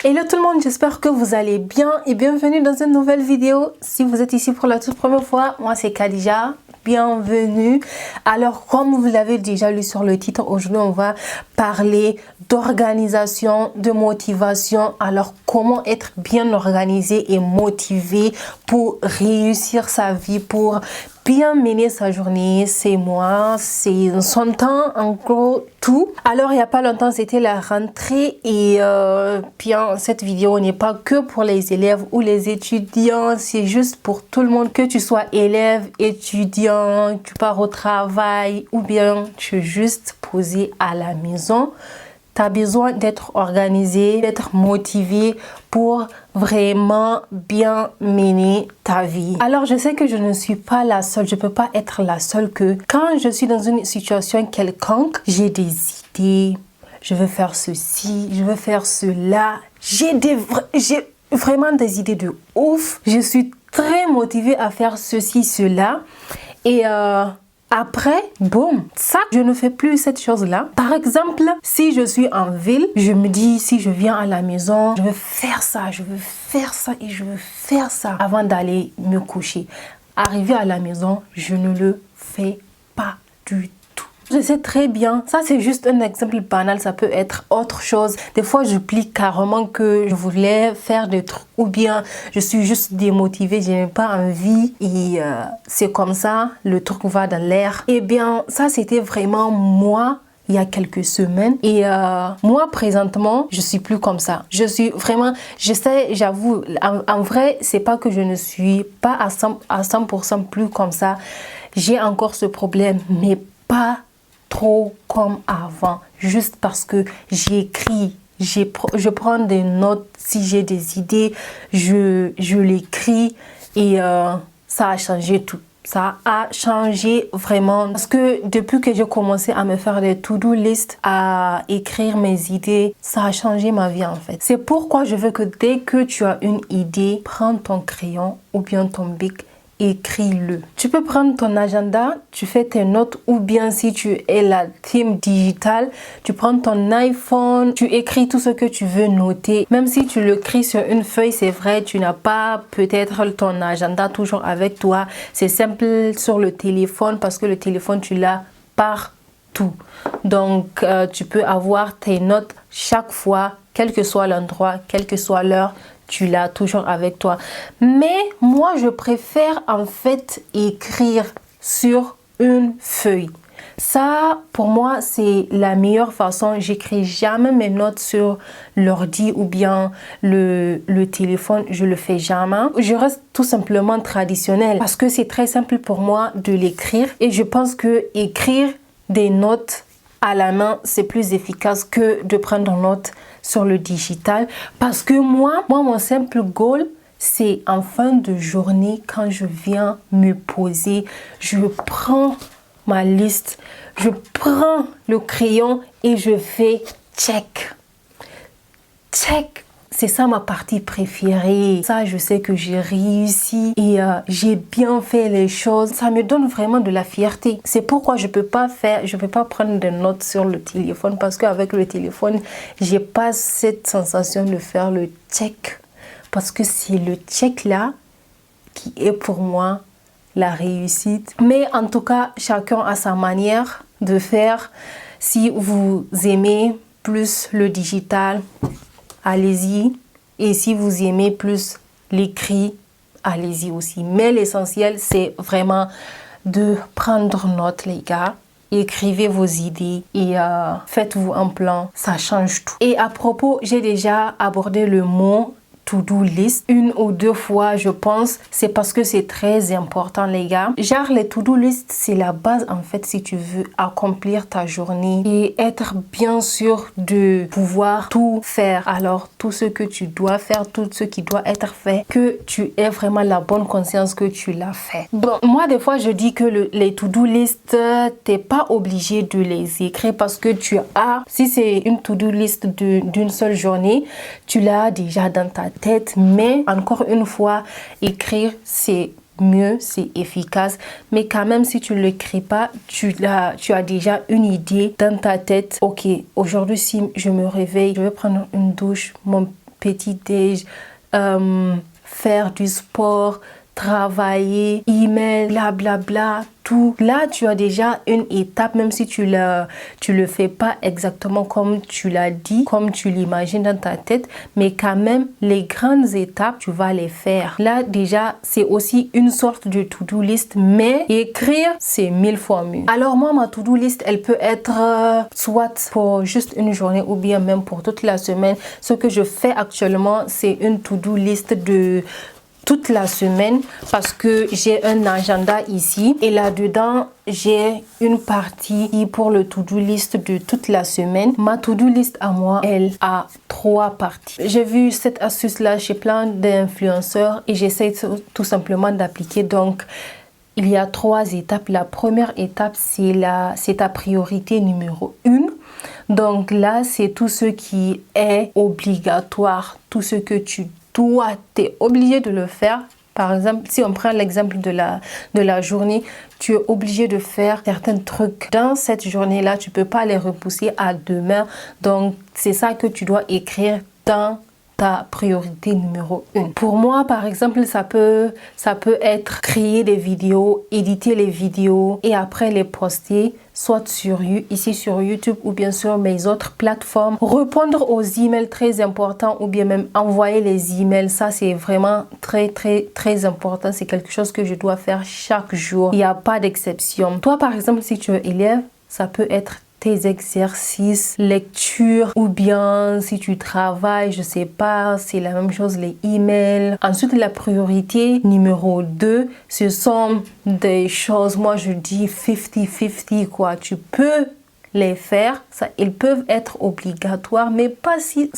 Hello tout le monde, j'espère que vous allez bien et bienvenue dans une nouvelle vidéo. Si vous êtes ici pour la toute première fois, moi c'est Khadija, bienvenue. Alors comme vous l'avez déjà lu sur le titre, aujourd'hui on va parler d'organisation, de motivation. Alors comment être bien organisé et motivé pour réussir sa vie, pour bien mener sa journée, c'est moi, c'est son temps, en gros tout. Alors il n'y a pas longtemps c'était la rentrée et bien cette vidéo n'est pas que pour les élèves ou les étudiants, c'est juste pour tout le monde, que tu sois élève, étudiant, tu pars au travail ou bien tu es juste posé à la maison. Tu as besoin d'être organisé, d'être motivé pour vraiment bien mener ta vie. Alors je sais que je ne suis pas la seule, je peux pas être la seule que quand je suis dans une situation quelconque, j'ai des idées, je veux faire ceci, je veux faire cela, j'ai vraiment des idées de ouf, je suis très motivée à faire ceci, cela et après, boum, ça, je ne fais plus cette chose-là. Par exemple, si je suis en ville, je me dis, si je viens à la maison, je veux faire ça, je veux faire ça et je veux faire ça avant d'aller me coucher. Arrivé à la maison, je ne le fais pas du tout. Je sais très bien, ça c'est juste un exemple banal, ça peut être autre chose. Des fois, j'oublie carrément que je voulais faire des trucs ou bien je suis juste démotivée, je n'ai pas envie et c'est comme ça, le truc va dans l'air. Eh bien, ça c'était vraiment moi il y a quelques semaines et moi présentement je suis plus comme ça. Je suis vraiment, j'avoue, en vrai c'est pas que je ne suis pas à 100% plus comme ça. J'ai encore ce problème mais pas trop comme avant, juste parce que j'écris, je prends des notes, si j'ai des idées, je l'écris et ça a changé tout. Ça a changé vraiment parce que depuis que j'ai commencé à me faire des to-do list, à écrire mes idées, ça a changé ma vie en fait. C'est pourquoi je veux que dès que tu as une idée, prends ton crayon ou bien ton bic, écris-le. Tu peux prendre ton agenda, tu fais tes notes ou bien si tu es la team digitale, tu prends ton iPhone, tu écris tout ce que tu veux noter. Même si tu l'écris sur une feuille, c'est vrai, tu n'as pas peut-être ton agenda toujours avec toi. C'est simple sur le téléphone parce que le téléphone, tu l'as partout. Donc, tu peux avoir tes notes chaque fois, quel que soit l'endroit, quelle que soit l'heure, tu l'as toujours avec toi. Mais moi, je préfère en fait écrire sur une feuille. Ça, pour moi, c'est la meilleure façon. J'écris jamais mes notes sur l'ordi ou bien le téléphone. Je le fais jamais. Je reste tout simplement traditionnelle parce que c'est très simple pour moi de l'écrire. Et je pense que écrire des notes à la main, c'est plus efficace que de prendre note sur le digital. Parce que moi, mon simple goal, c'est en fin de journée, quand je viens me poser, je prends ma liste, je prends le crayon et je fais check. Check. C'est ça ma partie préférée. Ça, je sais que j'ai réussi et j'ai bien fait les choses. Ça me donne vraiment de la fierté. C'est pourquoi je peux pas prendre des notes sur le téléphone parce qu'avec le téléphone, j'ai pas cette sensation de faire le check. Parce que c'est le check là qui est pour moi la réussite. Mais en tout cas, chacun a sa manière de faire. Si vous aimez plus le digital, allez-y. Et si vous aimez plus l'écrit, allez-y aussi. Mais l'essentiel, c'est vraiment de prendre note, les gars. Écrivez vos idées et faites-vous un plan. Ça change tout. Et à propos, j'ai déjà abordé le mot to-do list une ou deux fois, je pense. C'est parce que c'est très important, les gars. Genre, les to-do list, c'est la base, en fait, si tu veux accomplir ta journée et être bien sûr de pouvoir tout faire. Alors, tout ce que tu dois faire, tout ce qui doit être fait, que tu aies vraiment la bonne conscience que tu l'as fait. Bon, moi, des fois, je dis que les to-do list, t'es pas obligé de les écrire parce que tu as, si c'est une to-do list d'une seule journée, tu l'as déjà dans ta tête, mais encore une fois, écrire c'est mieux, c'est efficace, mais quand même si tu ne l'écris pas, tu as déjà une idée dans ta tête. Ok, aujourd'hui si je me réveille, je vais prendre une douche, mon petit déj, faire du sport, travailler, email, blablabla, tout. Là, tu as déjà une étape, même si tu le fais pas exactement comme tu l'as dit, comme tu l'imagines dans ta tête, mais quand même, les grandes étapes, tu vas les faire. Là, déjà, c'est aussi une sorte de to-do list, mais écrire, c'est 1000 fois mieux. Alors moi, ma to-do list, elle peut être soit pour juste une journée ou bien même pour toute la semaine. Ce que je fais actuellement, c'est une to-do list de toute la semaine parce que j'ai un agenda ici et là-dedans j'ai une partie pour le to-do list de toute la semaine. Ma to-do list à moi, elle a 3 parties. J'ai vu cette astuce là chez plein d'influenceurs et j'essaie tout simplement d'appliquer. Donc il y a 3 étapes. La première étape, c'est ta priorité numéro 1. Donc là, c'est tout ce qui est obligatoire, tout ce que tu es obligé de le faire. Par exemple, si on prend l'exemple de la journée, tu es obligé de faire certains trucs. Dans cette journée-là, tu ne peux pas les repousser à demain. Donc, c'est ça que tu dois écrire dans ta priorité numéro 1. Pour moi, par exemple, ça peut être créer des vidéos, éditer les vidéos et après les poster, soit ici sur YouTube ou bien sur mes autres plateformes. Répondre aux emails, très important, ou bien même envoyer les emails. Ça, c'est vraiment très important. C'est quelque chose que je dois faire chaque jour. Il n'y a pas d'exception. Toi, par exemple, si tu es élève, ça peut être tes exercices, lecture, ou bien si tu travailles, je sais pas, c'est la même chose, les emails. Ensuite, la priorité numéro 2, ce sont des choses, moi je dis 50-50 quoi. Tu peux les faire, ils peuvent être obligatoires, mais pas si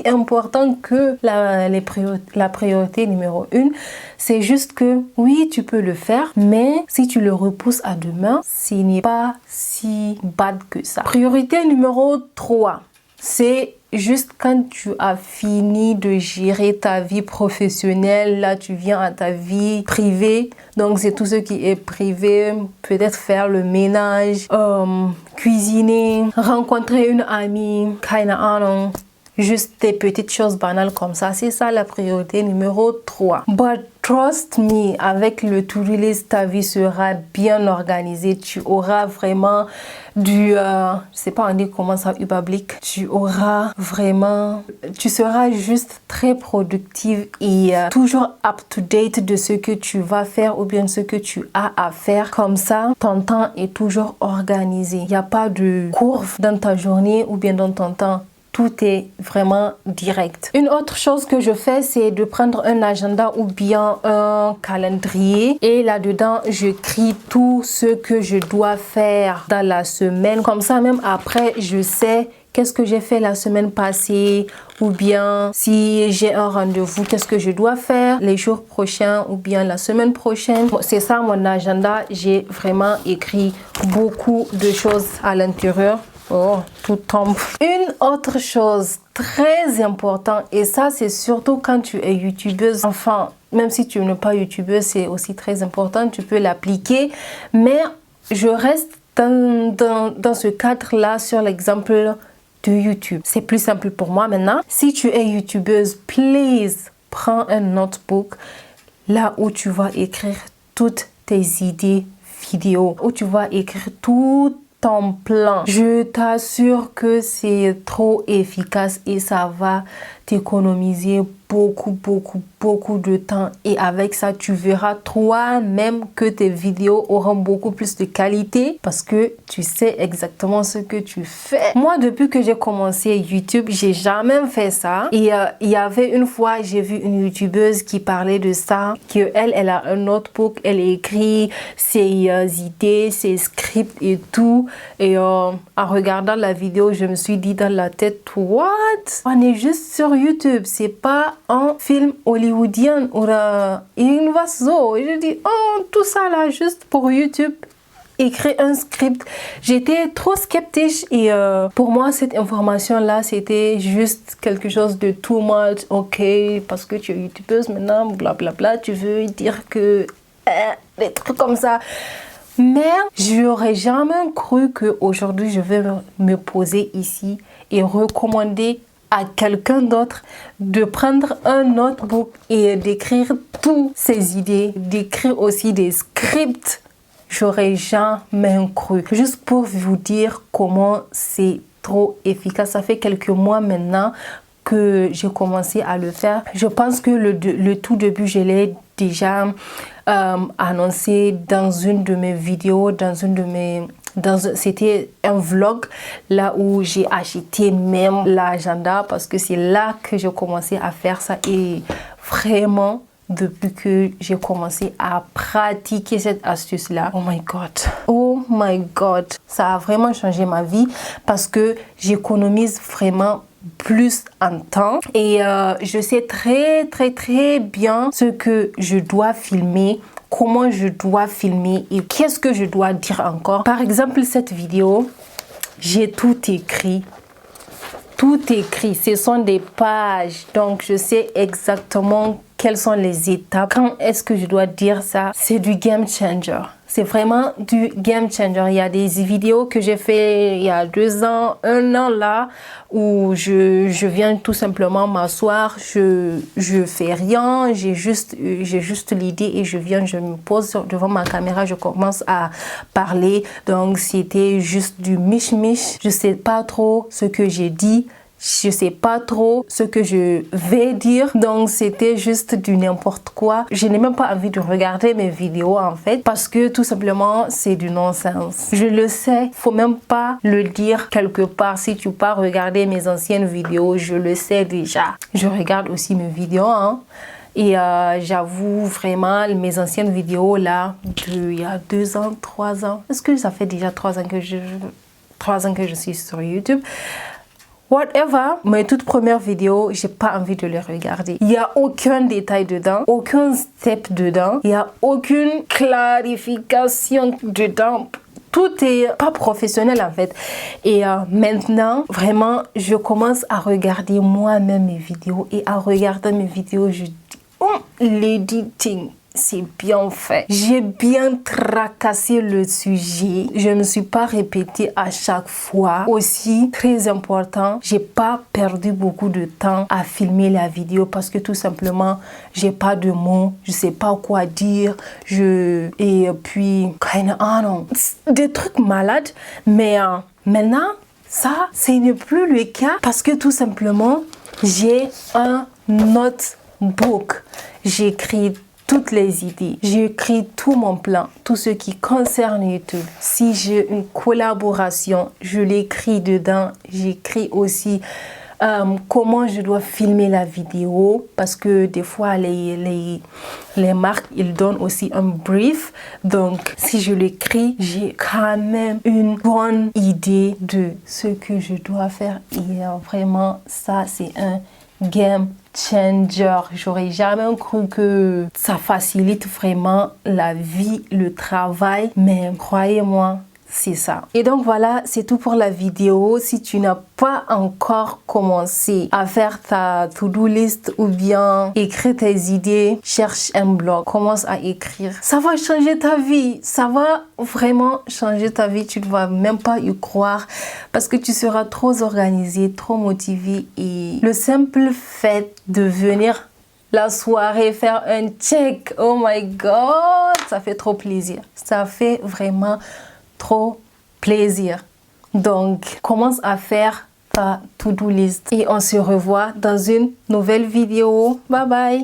important que la priorité numéro 1. C'est juste que oui, tu peux le faire, mais si tu le repousses à demain, ce n'est pas si bad que ça. Priorité numéro 3, c'est juste quand tu as fini de gérer ta vie professionnelle, là tu viens à ta vie privée. Donc c'est tout ce qui est privé, peut-être faire le ménage, cuisiner, rencontrer une amie, keine Ahnung. Juste des petites choses banales comme ça. C'est ça la priorité numéro 3. But trust me, avec le to-do list, ta vie sera bien organisée. Tu auras vraiment je sais pas on dit comment ça, Überblick. Tu seras juste très productive et toujours up to date de ce que tu vas faire ou bien ce que tu as à faire. Comme ça, ton temps est toujours organisé. Il n'y a pas de courbe dans ta journée ou bien dans ton temps. Tout est vraiment direct. Une autre chose que je fais, c'est de prendre un agenda ou bien un calendrier. Et là-dedans, j'écris tout ce que je dois faire dans la semaine. Comme ça, même après, je sais qu'est-ce que j'ai fait la semaine passée. Ou bien, si j'ai un rendez-vous, qu'est-ce que je dois faire les jours prochains ou bien la semaine prochaine. C'est ça mon agenda. J'ai vraiment écrit beaucoup de choses à l'intérieur. Oh, tout tombe. Une autre chose très importante, et ça c'est surtout quand tu es youtubeuse, enfin, même si tu n'es pas youtubeuse, c'est aussi très important, tu peux l'appliquer. Mais je reste dans ce cadre-là sur l'exemple de YouTube. C'est plus simple pour moi maintenant. Si tu es youtubeuse, please, prends un notebook là où tu vas écrire toutes tes idées vidéo, où tu vas écrire tout ton plan. Je t'assure que c'est trop efficace et ça va t'économiser beaucoup de temps. Et avec ça, tu verras toi-même que tes vidéos auront beaucoup plus de qualité parce que tu sais exactement ce que tu fais. Moi, depuis que j'ai commencé YouTube, j'ai jamais fait ça. Et il y avait une fois, j'ai vu une youtubeuse qui parlait de ça, elle a un notebook, elle écrit ses idées, ses scripts et tout. Et en regardant la vidéo, je me suis dit dans la tête, what? On est juste sur YouTube, c'est pas un film hollywoodien ou irgendwas so. Et je dis, oh, tout ça là, juste pour YouTube, écrire un script. J'étais trop sceptique et pour moi, cette information-là, c'était juste quelque chose de too much. Ok, parce que tu es youtubeuse maintenant, blablabla, tu veux dire que des trucs comme ça. Mais j'aurais jamais cru qu'aujourd'hui, je vais me poser ici et recommander à quelqu'un d'autre de prendre un notebook et d'écrire toutes ses idées, d'écrire aussi des scripts. J'aurais jamais cru. Juste pour vous dire comment c'est trop efficace. Ça fait quelques mois maintenant que j'ai commencé à le faire. Je pense que le tout début, je l'ai déjà annoncé dans une de mes vidéos, c'était un vlog là où j'ai acheté même l'agenda parce que c'est là que j'ai commencé à faire ça et vraiment depuis que j'ai commencé à pratiquer cette astuce là, oh my god, ça a vraiment changé ma vie parce que j'économise vraiment plus en temps et je sais très bien ce que je dois filmer, comment je dois filmer et qu'est-ce que je dois dire encore. Par exemple, cette vidéo, j'ai tout écrit. Tout écrit, ce sont des pages, donc je sais exactement quelles sont les étapes. Quand est-ce que je dois dire ça? C'est du game changer. C'est vraiment du game changer. Il y a des vidéos que j'ai fait il y a 2 ans, 1 an là, où je viens tout simplement m'asseoir, je fais rien, j'ai juste l'idée et je me pose devant ma caméra, je commence à parler. Donc c'était juste du miche-miche. Je sais pas trop ce que j'ai dit. Je sais pas trop ce que je vais dire, donc c'était juste du n'importe quoi. Je n'ai même pas envie de regarder mes vidéos en fait parce que tout simplement c'est du non-sens. Je le sais, faut même pas le dire quelque part. Si tu pars regarder mes anciennes vidéos, je le sais déjà. Je regarde aussi mes vidéos et j'avoue vraiment mes anciennes vidéos là il y a 2 ans, 3 ans. Est-ce que ça fait déjà 3 ans que je suis sur YouTube? Whatever, mes toutes premières vidéos, j'ai pas envie de les regarder. Il n'y a aucun détail dedans, aucun step dedans, il n'y a aucune clarification dedans. Tout est pas professionnel en fait. Et maintenant, vraiment, je commence à regarder moi-même mes vidéos et à regarder mes vidéos, je dis, oh, l'editing. C'est bien fait. J'ai bien tracassé le sujet. Je ne me suis pas répétée à chaque fois. Aussi, très important, j'ai pas perdu beaucoup de temps à filmer la vidéo parce que tout simplement, j'ai pas de mots. Je sais pas quoi dire. Et puis, des trucs malades. Mais maintenant, ça, ce n'est plus le cas parce que tout simplement, j'ai un notebook. J'écris toutes les idées, j'écris tout mon plan, tout ce qui concerne YouTube. Si j'ai une collaboration, je l'écris dedans. J'écris aussi comment je dois filmer la vidéo parce que des fois les marques ils donnent aussi un brief. Donc si je l'écris, j'ai quand même une bonne idée de ce que je dois faire et vraiment ça c'est un game changer. J'aurais jamais cru que ça facilite vraiment la vie, le travail, mais croyez-moi, c'est ça. Et donc voilà, c'est tout pour la vidéo. Si tu n'as pas encore commencé à faire ta to-do list ou bien écrire tes idées, cherche un blog, commence à écrire. Ça va changer ta vie, ça va vraiment changer ta vie. Tu ne vas même pas y croire parce que tu seras trop organisé, trop motivé et le simple fait de venir la soirée faire un check, oh my god, ça fait trop plaisir. Ça fait vraiment trop plaisir. Donc, commence à faire ta to-do list et on se revoit dans une nouvelle vidéo. Bye bye.